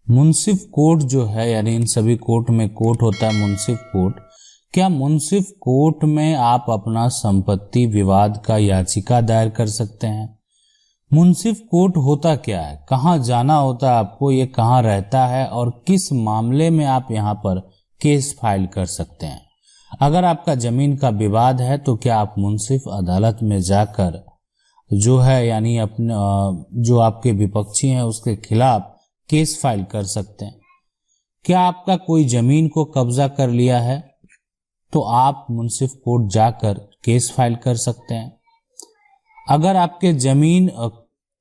मुंसिफ court जो है, यानी इन सभी कोर्ट में कोर्ट होता है मुंसिफ कोर्ट। क्या मुंसिफ कोर्ट में आप अपना संपत्ति विवाद का याचिका दायर कर सकते हैं? मुंसिफ कोर्ट होता क्या है, कहाँ जाना होता है आपको, ये कहाँ रहता है और किस मामले में आप यहाँ पर केस फाइल कर सकते हैं? अगर आपका जमीन का विवाद है तो क्या आप मुंसिफ अदालत में जाकर जो है यानी अपने जो आपके विपक्षी हैं उसके खिलाफ केस फाइल कर सकते हैं? क्या आपका कोई जमीन को कब्जा कर लिया है तो आप मुंसिफ कोर्ट जाकर केस फाइल कर सकते हैं। अगर आपके जमीन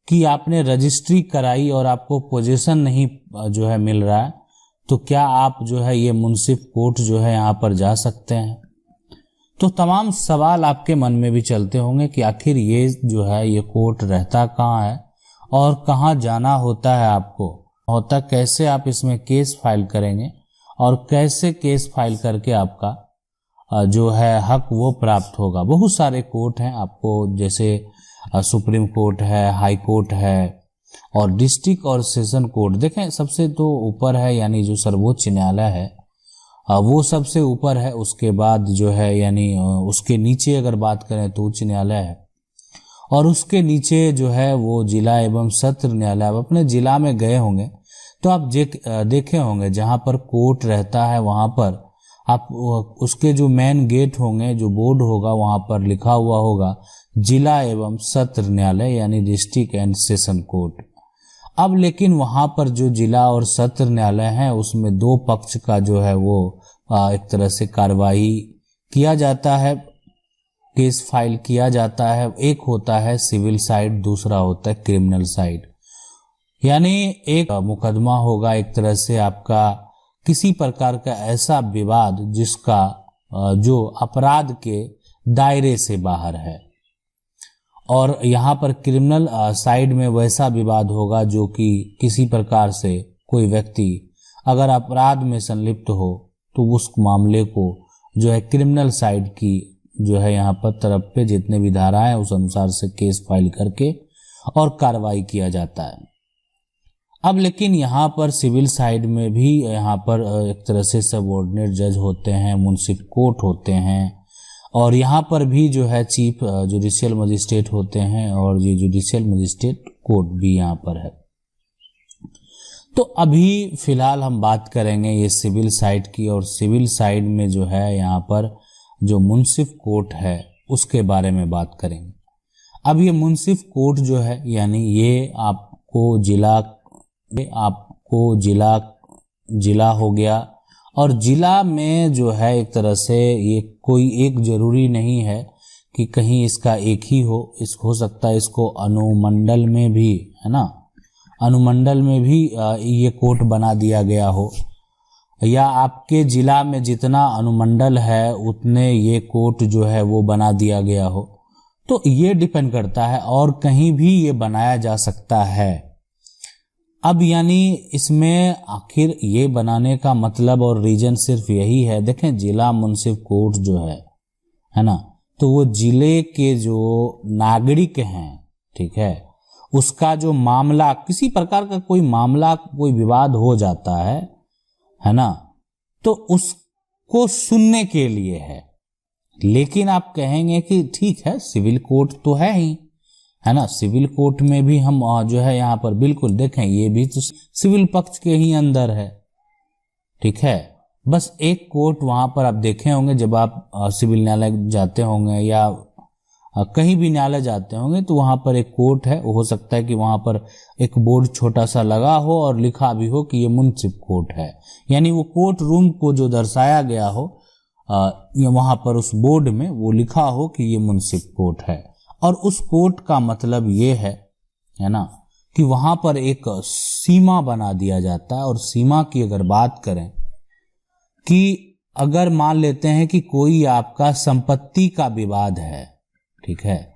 की आपने रजिस्ट्री कराई और आपको पोजीशन नहीं जो है मिल रहा है तो क्या आप जो है ये मुंसिफ कोर्ट जो है यहाँ पर जा सकते हैं? तो तमाम सवाल आपके मन में भी चलते होंगे कि आखिर ये जो है ये कोर्ट रहता कहाँ है और कहाँ जाना होता है, आपको होता कैसे, आप इसमें केस फाइल करेंगे और कैसे केस फाइल करके आपका जो है हक वो प्राप्त होगा। बहुत सारे कोर्ट हैं आपको, जैसे सुप्रीम कोर्ट है, हाई कोर्ट है और डिस्ट्रिक्ट और सेशन कोर्ट। देखें सबसे तो ऊपर है यानी जो सर्वोच्च न्यायालय है वो सबसे ऊपर है। उसके बाद जो है यानी उसके नीचे अगर बात करें तो उच्च न्यायालय है और उसके नीचे जो है वो जिला एवं सत्र न्यायालय। आप अपने जिला में गए होंगे तो आप देखे होंगे जहां पर कोर्ट रहता है वहां पर आप उसके जो मेन गेट होंगे, जो बोर्ड होगा वहां पर लिखा हुआ होगा जिला एवं सत्र न्यायालय यानी डिस्ट्रिक्ट एंड सेशन कोर्ट। अब लेकिन वहां पर जो जिला और सत्र न्यायालय है उसमें दो पक्ष का जो है वो एक तरह से कार्रवाई किया जाता है, केस फाइल किया जाता है। एक होता है सिविल साइड, दूसरा होता है क्रिमिनल साइड। यानी एक मुकदमा होगा एक तरह से आपका किसी प्रकार का ऐसा विवाद जिसका जो अपराध के दायरे से बाहर है, और यहाँ पर क्रिमिनल साइड में वैसा विवाद होगा जो कि किसी प्रकार से कोई व्यक्ति अगर अपराध में संलिप्त हो तो उस मामले को जो है क्रिमिनल साइड की जो है यहाँ पर तरफ पे जितने भी धाराएं हैं उस अनुसार से केस फाइल करके और कार्रवाई किया जाता है। अब लेकिन यहाँ पर सिविल साइड में भी यहाँ पर एक तरह से सबऑर्डिनेट जज होते हैं, मुंसिफ कोर्ट होते हैं और यहाँ पर भी जो है चीफ जुडिशियल मजिस्ट्रेट होते हैं और ये जुडिशियल मजिस्ट्रेट कोर्ट भी यहाँ पर है। तो अभी फिलहाल हम बात करेंगे ये सिविल साइड की, और सिविल साइड में जो है यहाँ पर जो मुंसिफ कोर्ट है उसके बारे में बात करेंगे। अब ये मुंसिफ कोर्ट जो है यानी ये आपको जिला हो गया, और जिला में जो है एक तरह से ये कोई एक जरूरी नहीं है कि कहीं इसका एक ही हो सकता है इसको अनुमंडल में भी, है ना, अनुमंडल में भी ये कोर्ट बना दिया गया हो, या आपके जिला में जितना अनुमंडल है उतने ये कोर्ट जो है वो बना दिया गया हो। तो ये डिपेंड करता है और कहीं भी ये बनाया जा सकता है। अब यानी इसमें आखिर ये बनाने का मतलब और रीजन सिर्फ यही है, देखें जिला मुंसिफ कोर्ट जो है ना, तो वो जिले के जो नागरिक हैं, ठीक है, उसका जो मामला किसी प्रकार का कोई मामला कोई विवाद हो जाता है ना, तो उसको सुनने के लिए है। लेकिन आप कहेंगे कि ठीक है सिविल कोर्ट तो है ही, है ना, सिविल कोर्ट में भी हम जो है यहाँ पर बिल्कुल देखें ये भी तो सिविल पक्ष के ही अंदर है, ठीक है। बस एक कोर्ट वहां पर आप देखे होंगे जब आप सिविल न्यायालय जाते होंगे या कहीं भी न्यायालय जाते होंगे तो वहां पर एक कोर्ट है, हो सकता है कि वहां पर एक बोर्ड छोटा सा लगा हो और लिखा भी हो कि ये मुंसिफ कोर्ट है, यानी वो कोर्ट रूम को जो दर्शाया गया हो वहां पर उस बोर्ड में वो लिखा हो कि ये मुंसिफ कोर्ट है। और उस कोर्ट का मतलब ये है ना, कि वहां पर एक सीमा बना दिया जाता है। और सीमा की अगर बात करें कि अगर मान लेते हैं कि कोई आपका संपत्ति का विवाद है, ठीक है,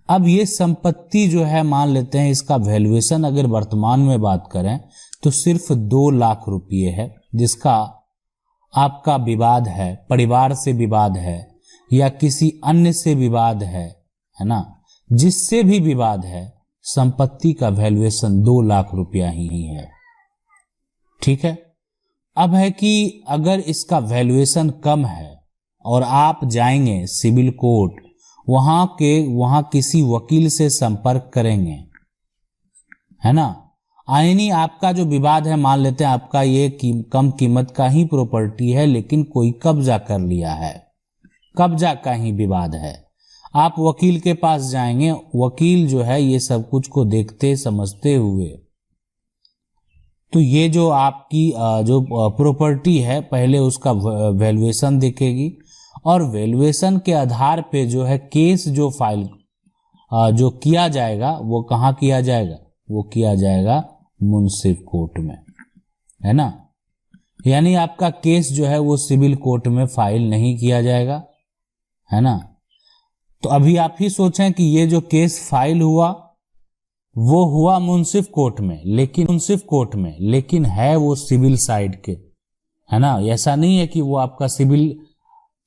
अब ये संपत्ति जो है मान लेते हैं इसका वैल्यूएशन अगर वर्तमान में बात करें तो सिर्फ 2 लाख रुपये है, जिसका आपका विवाद है, परिवार से विवाद है या किसी अन्य से विवाद है ना, जिससे भी विवाद है, संपत्ति का वैल्यूएशन 2 लाख रुपया ही है, ठीक है। अब है कि अगर इसका वैल्यूएशन कम है और आप जाएंगे सिविल कोर्ट, वहां किसी वकील से संपर्क करेंगे, है ना। यानी आपका जो विवाद है, मान लेते हैं आपका ये कम कीमत का ही प्रॉपर्टी है, लेकिन कोई कब्जा कर लिया है, कब्जा का ही विवाद है। आप वकील के पास जाएंगे, वकील जो है ये सब कुछ को देखते समझते हुए तो ये जो आपकी जो प्रॉपर्टी है पहले उसका वैल्यूएशन देखेगी, और वैल्यूएशन के आधार पे जो है केस जो फाइल जो किया जाएगा वो कहाँ किया जाएगा, वो किया जाएगा मुंसिफ कोर्ट में, है ना। यानी आपका केस जो है वो सिविल कोर्ट में फाइल नहीं किया जाएगा, है ना। तो अभी आप ही सोचें कि ये जो केस फाइल हुआ वो हुआ मुंसिफ कोर्ट में, लेकिन है वो सिविल साइड के, है ना। ऐसा नहीं है कि वो आपका सिविल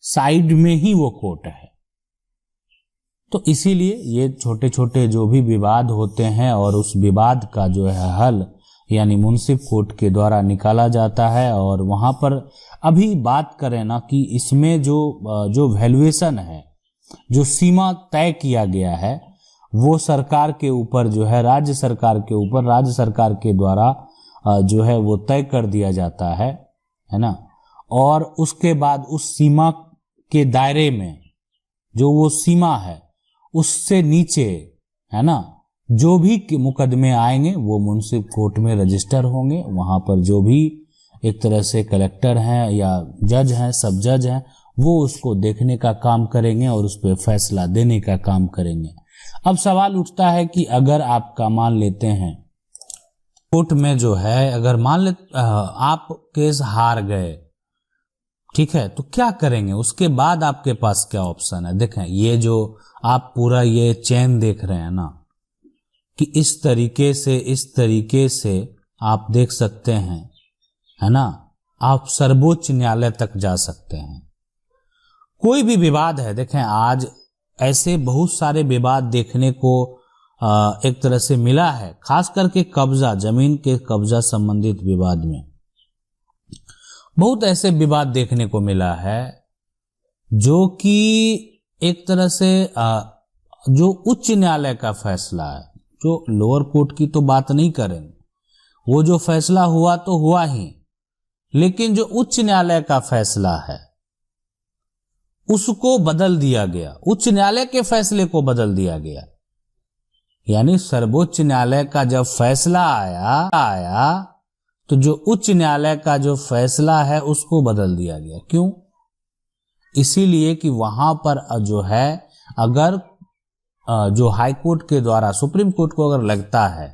साइड में ही वो कोर्ट है। तो इसीलिए ये छोटे छोटे जो भी विवाद होते हैं और उस विवाद का जो है हल यानी मुंसिफ कोर्ट के द्वारा निकाला जाता है। और वहां पर अभी बात करें ना कि इसमें जो वैल्यूएशन है, जो सीमा तय किया गया है, वो सरकार के ऊपर जो है, राज्य सरकार के ऊपर, राज्य सरकार के द्वारा जो है वो तय कर दिया जाता है ना। और उसके बाद उस सीमा के दायरे में जो वो सीमा है उससे नीचे, है ना, जो भी मुकदमे आएंगे वो मुंसिफ कोर्ट में रजिस्टर होंगे। वहां पर जो भी एक तरह से कलेक्टर हैं या जज हैं, सब जज हैं, वो उसको देखने का काम करेंगे और उस पर फैसला देने का काम करेंगे। अब सवाल उठता है कि अगर आपका मान लेते हैं कोर्ट में जो है, अगर मान ले आप केस हार गए, ठीक है, तो क्या करेंगे, उसके बाद आपके पास क्या ऑप्शन है। देखें, ये जो आप पूरा ये चेन देख रहे हैं ना, कि इस तरीके से आप देख सकते हैं, है ना, आप सर्वोच्च न्यायालय तक जा सकते हैं। कोई भी विवाद है, देखें आज ऐसे बहुत सारे विवाद देखने को एक तरह से मिला है, खास करके कब्जा, जमीन के कब्जा संबंधित विवाद में बहुत ऐसे विवाद देखने को मिला है जो कि एक तरह से जो उच्च न्यायालय का फैसला है, जो लोअर कोर्ट की तो बात नहीं करेंगे, वो जो फैसला हुआ तो हुआ ही, लेकिन जो उच्च न्यायालय का फैसला है उसको बदल दिया गया, उच्च न्यायालय के फैसले को बदल दिया गया। यानी सर्वोच्च न्यायालय का जब फैसला आया तो जो उच्च न्यायालय का जो फैसला है उसको बदल दिया गया। क्यों? इसीलिए कि वहां पर जो है, अगर जो हाई कोर्ट के द्वारा सुप्रीम कोर्ट को अगर लगता है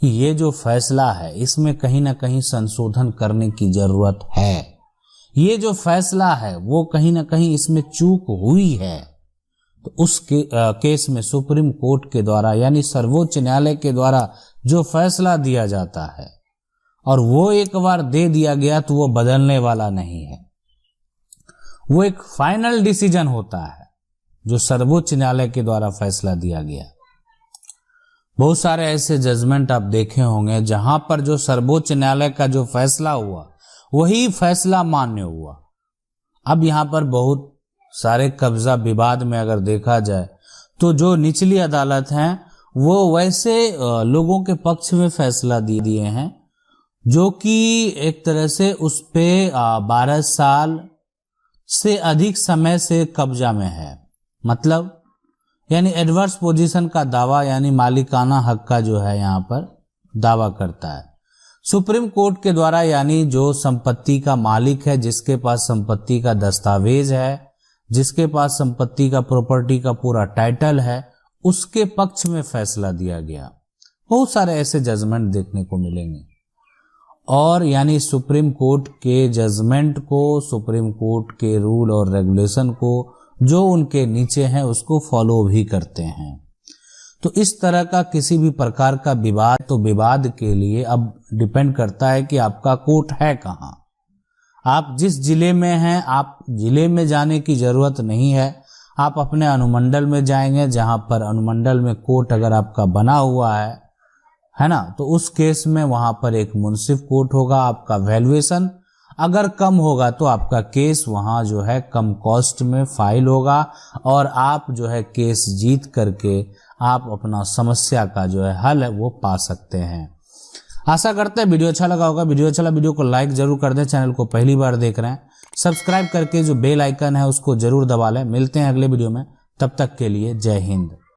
कि ये जो फैसला है इसमें कहीं ना कहीं संशोधन करने की जरूरत है, ये जो फैसला है वो कहीं ना कहीं इसमें चूक हुई है, तो उस केस में सुप्रीम कोर्ट के द्वारा यानी सर्वोच्च न्यायालय के द्वारा जो फैसला दिया जाता है, और वो एक बार दे दिया गया तो वो बदलने वाला नहीं है, वो एक फाइनल डिसीजन होता है जो सर्वोच्च न्यायालय के द्वारा फैसला दिया गया। बहुत सारे ऐसे जजमेंट आप देखे होंगे जहां पर जो सर्वोच्च न्यायालय का जो फैसला हुआ वही फैसला मान्य हुआ। अब यहां पर बहुत सारे कब्जा विवाद में अगर देखा जाए तो जो निचली अदालत हैं वो वैसे लोगों के पक्ष में फैसला दिए हैं जो कि एक तरह से उस पे 12 साल से अधिक समय से कब्जा में है, मतलब यानी एडवर्स पोजीशन का दावा यानी मालिकाना हक का जो है यहाँ पर दावा करता है सुप्रीम कोर्ट के द्वारा। यानी जो संपत्ति का मालिक है, जिसके पास संपत्ति का दस्तावेज है, जिसके पास संपत्ति का प्रॉपर्टी का पूरा टाइटल है, उसके पक्ष में फैसला दिया गया। बहुत सारे ऐसे जजमेंट देखने को मिलेंगे और यानी सुप्रीम कोर्ट के जजमेंट को, सुप्रीम कोर्ट के रूल और रेगुलेशन को जो उनके नीचे हैं उसको फॉलो भी करते हैं। तो इस तरह का किसी भी प्रकार का विवाद, तो विवाद के लिए अब डिपेंड करता है कि आपका कोर्ट है कहाँ। आप जिस जिले में हैं, आप जिले में जाने की जरूरत नहीं है, आप अपने अनुमंडल में जाएंगे, जहां पर अनुमंडल में कोर्ट अगर आपका बना हुआ है है ना। तो उस केस में वहां पर एक मुंसिफ कोर्ट होगा। आपका वैल्यूएशन अगर कम होगा तो आपका केस वहां जो है कम कॉस्ट में फाइल होगा और आप जो है केस जीत करके आप अपना समस्या का जो है हल है वो पा सकते हैं। आशा करते हैं वीडियो अच्छा लगा होगा। वीडियो को लाइक जरूर कर दें। चैनल को पहली बार देख रहे हैं सब्सक्राइब करके जो बेल आइकन है उसको जरूर दबा लें। मिलते हैं अगले वीडियो में, तब तक के लिए जय हिंद।